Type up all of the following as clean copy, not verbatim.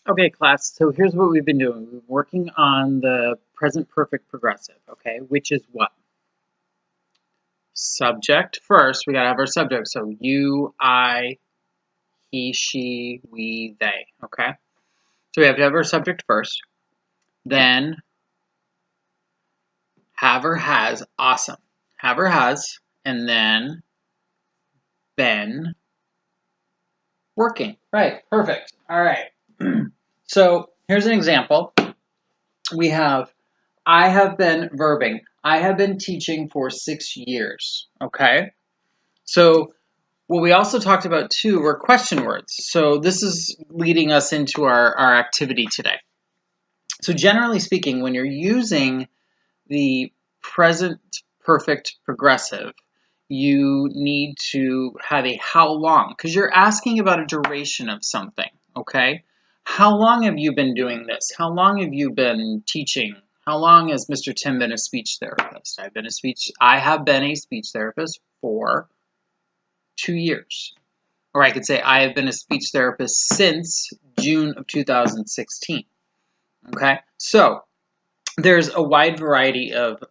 Okay, class, so here's what we've been doing. We've been working on the present perfect progressive, okay, which is what? Subject first. We gotta have our subject. So you, I, he, she, we, they, okay? So we have to have our subject first. Then have or has, awesome. Have or has, and then been working. Right, perfect. All right. So here's an example. We have I have been verbing. I have been teaching for 6 years. Okay. So what we also talked about too were question words. So this is leading us into our activity today. So generally speaking, when you're using the present perfect progressive, you need to have a how long, because you're asking about a duration of something, okay? How long have you been doing this? How long have you been teaching? How long has Mr. Tim been a speech therapist? I have been a speech therapist for 2 years. Or I could say I have been a speech therapist since June of 2016. Okay? So there's a wide variety of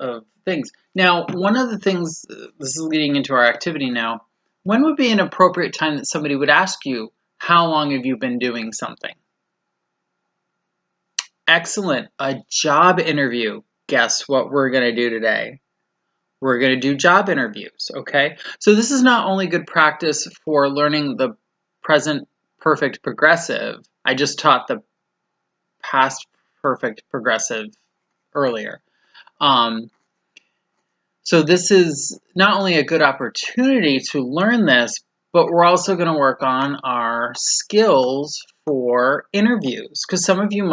things. Now, one of the things, this is leading into our activity now, when would be an appropriate time that somebody would ask you, how long have you been doing something? Excellent. A job interview. Guess what we're going to do today? We're going to do job interviews, okay? So this is not only good practice for learning the present perfect progressive. I just taught the past perfect progressive earlier. Um, So this is not only a good opportunity to learn this, but we're also going to work on our skills for interviews. Because some of you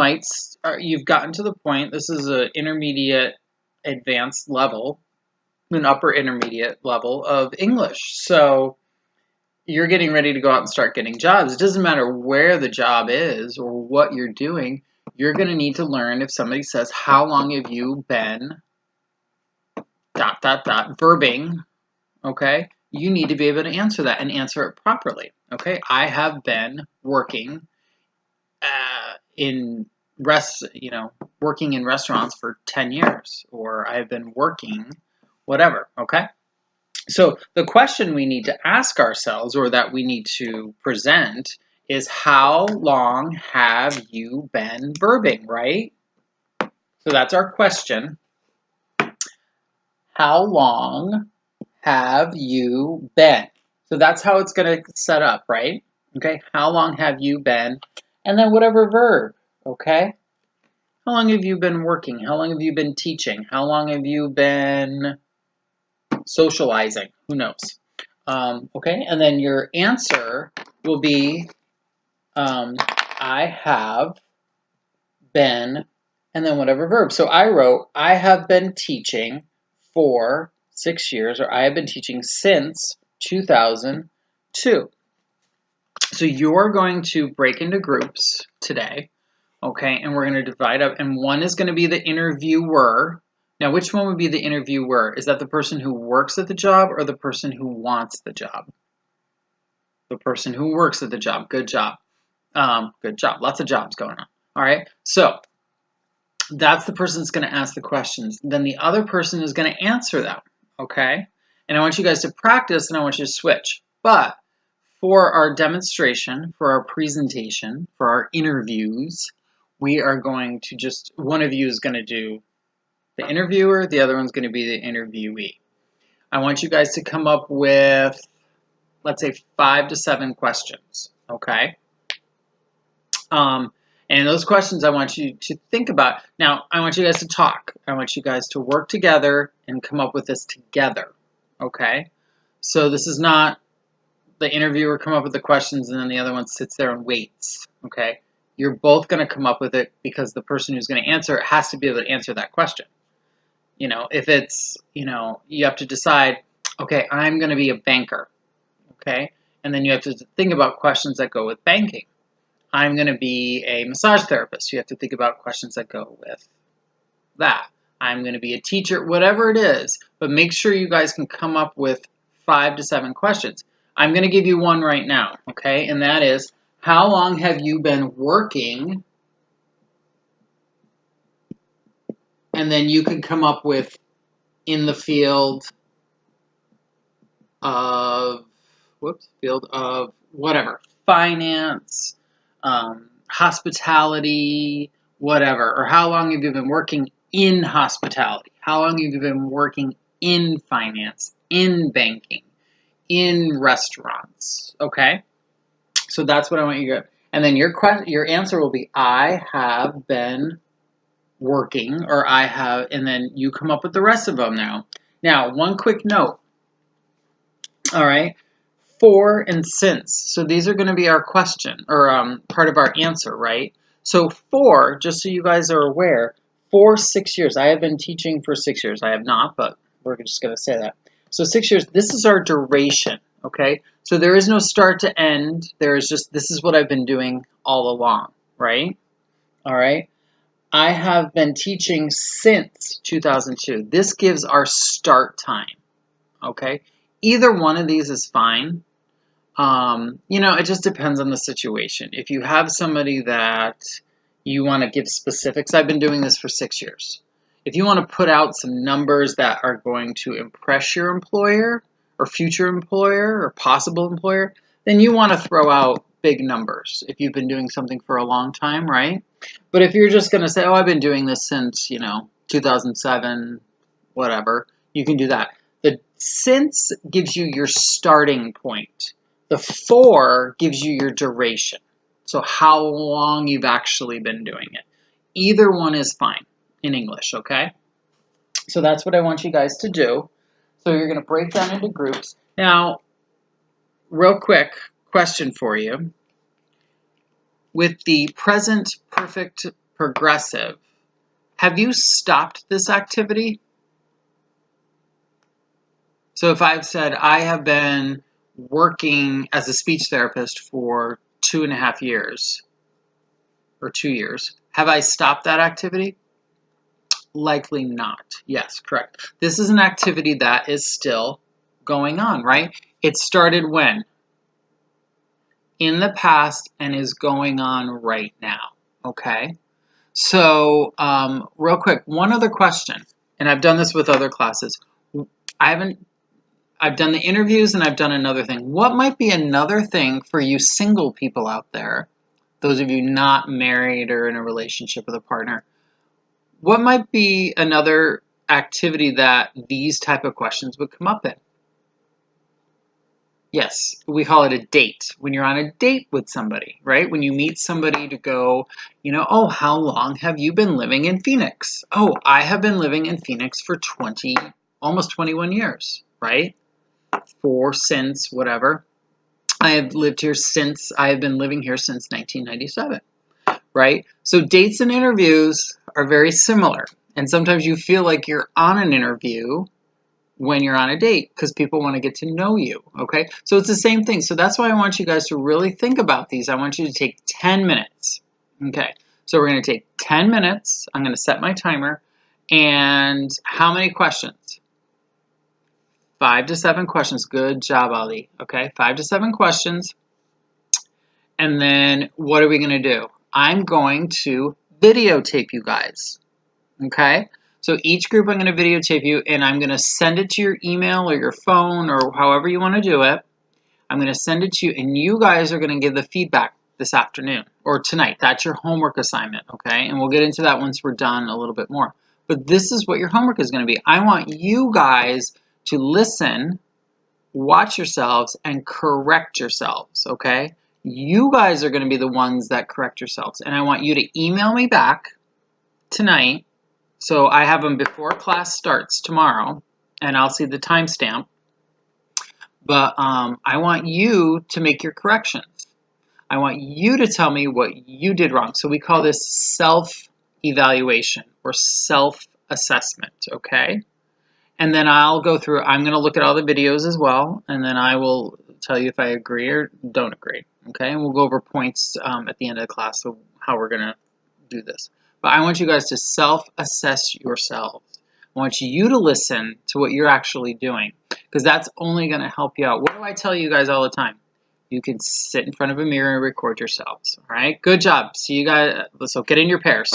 you've gotten to the point, this is an intermediate advanced level, an upper intermediate level of English. So you're getting ready to go out and start getting jobs. It doesn't matter where the job is or what you're doing. You're going to need to learn if somebody says, how long have you been ... verbing, okay, you need to be able to answer that and answer it properly. Okay, I have been working in working in restaurants for 10 years, or I have been working whatever. Okay, so the question we need to ask ourselves, or that we need to present, is how long have you been verbing, right? So that's our question. How long have you been? So that's how it's going to set up, right? Okay, how long have you been? And then whatever verb, okay? How long have you been working? How long have you been teaching? How long have you been socializing? Who knows? Okay, and then your answer will be I have been, and then whatever verb. So I wrote, I have been teaching for 6 years, or I have been teaching since 2002. So you're going to break into groups today, okay? And we're going to divide up, and one is going to be the interviewer. Now, which one would be the interviewer? Is that the person who works at the job or the person who wants the job? The person who works at the job. Good job. Good job. Lots of jobs going on. All right. So that's the person that's going to ask the questions. Then the other person is going to answer them, okay? And I want you guys to practice, and I want you to switch. But for our demonstration, for our presentation, for our interviews, we are going to one of you is going to do the interviewer, the other one's going to be the interviewee. I want you guys to come up with, let's say, 5 to 7 questions, okay? And those questions I want you to think about. Now, I want you guys to talk. I want you guys to work together and come up with this together, okay? So this is not the interviewer come up with the questions and then the other one sits there and waits, okay? You're both going to come up with it because the person who's going to answer it has to be able to answer that question. You know, if it's, you have to decide, okay, I'm going to be a banker, okay? And then you have to think about questions that go with banking. I'm going to be a massage therapist. You have to think about questions that go with that. I'm going to be a teacher, whatever it is. But make sure you guys can come up with 5 to 7 questions. I'm going to give you one right now, okay? And that is, how long have you been working? And then you can come up with in the field of, field of whatever, finance, hospitality, whatever, or how long have you been working in hospitality? How long have you been working in finance, in banking, in restaurants? Okay, so that's what I want you to. And then your answer will be, I have been working, or I have, and then you come up with the rest of them now. Now, one quick note. All right. For and since. So these are going to be our question, or part of our answer, right? So for, just so you guys are aware, for 6 years. I have been teaching for 6 years. I have not, but we're just going to say that. So 6 years, this is our duration, okay? So there is no start to end. There is just, this is what I've been doing all along, right? All right. I have been teaching since 2002. This gives our start time, okay? Either one of these is fine. It just depends on the situation. If you have somebody that you want to give specifics, I've been doing this for 6 years. If you want to put out some numbers that are going to impress your employer or future employer or possible employer, then you want to throw out big numbers if you've been doing something for a long time, right? But if you're just going to say, oh, I've been doing this since, 2007, whatever, you can do that. The since gives you your starting point. The for gives you your duration. So how long you've actually been doing it. Either one is fine in English, okay? So that's what I want you guys to do. So you're going to break down into groups. Now, real quick question for you. With the present perfect progressive, have you stopped this activity? So if I've said I have been working as a speech therapist for 2.5 years or 2 years, have I stopped that activity? Likely not. Yes, correct. This is an activity that is still going on, right? It started when? In the past and is going on right now, okay? So real quick, one other question, and I've done this with other classes. I've done the interviews and I've done another thing. What might be another thing for you single people out there, those of you not married or in a relationship with a partner, what might be another activity that these type of questions would come up in? Yes, we call it a date. When you're on a date with somebody, right? When you meet somebody to go, oh, how long have you been living in Phoenix? Oh, I have been living in Phoenix for almost 21 years, right? For, since, whatever. I have been living here since 1997, right? So dates and interviews are very similar. And sometimes you feel like you're on an interview when you're on a date because people want to get to know you, okay? So it's the same thing. So that's why I want you guys to really think about these. I want you to take 10 minutes, okay? So we're going to take 10 minutes. I'm going to set my timer. And how many questions? 5 to 7 questions. Good job, Ali. Okay, 5 to 7 questions. And then what are we going to do? I'm going to videotape you guys. Okay? So each group I'm going to videotape you, and I'm going to send it to your email or your phone or however you want to do it. I'm going to send it to you, and you guys are going to give the feedback this afternoon or tonight. That's your homework assignment, okay? And we'll get into that once we're done a little bit more. But this is what your homework is going to be. I want you guys to listen, watch yourselves, and correct yourselves, okay? You guys are going to be the ones that correct yourselves. And I want you to email me back tonight. So I have them before class starts tomorrow, and I'll see the timestamp. But I want you to make your corrections. I want you to tell me what you did wrong. So we call this self-evaluation or self-assessment, okay? And then I'll go through, I'm going to look at all the videos as well, and then I will tell you if I agree or don't agree, okay? And we'll go over points at the end of the class of how we're going to do this. But I want you guys to self-assess yourselves. I want you to listen to what you're actually doing because that's only going to help you out. What do I tell you guys all the time? you can sit in front of a mirror and record yourselves. All right, good job. See you guys. So get in your pairs.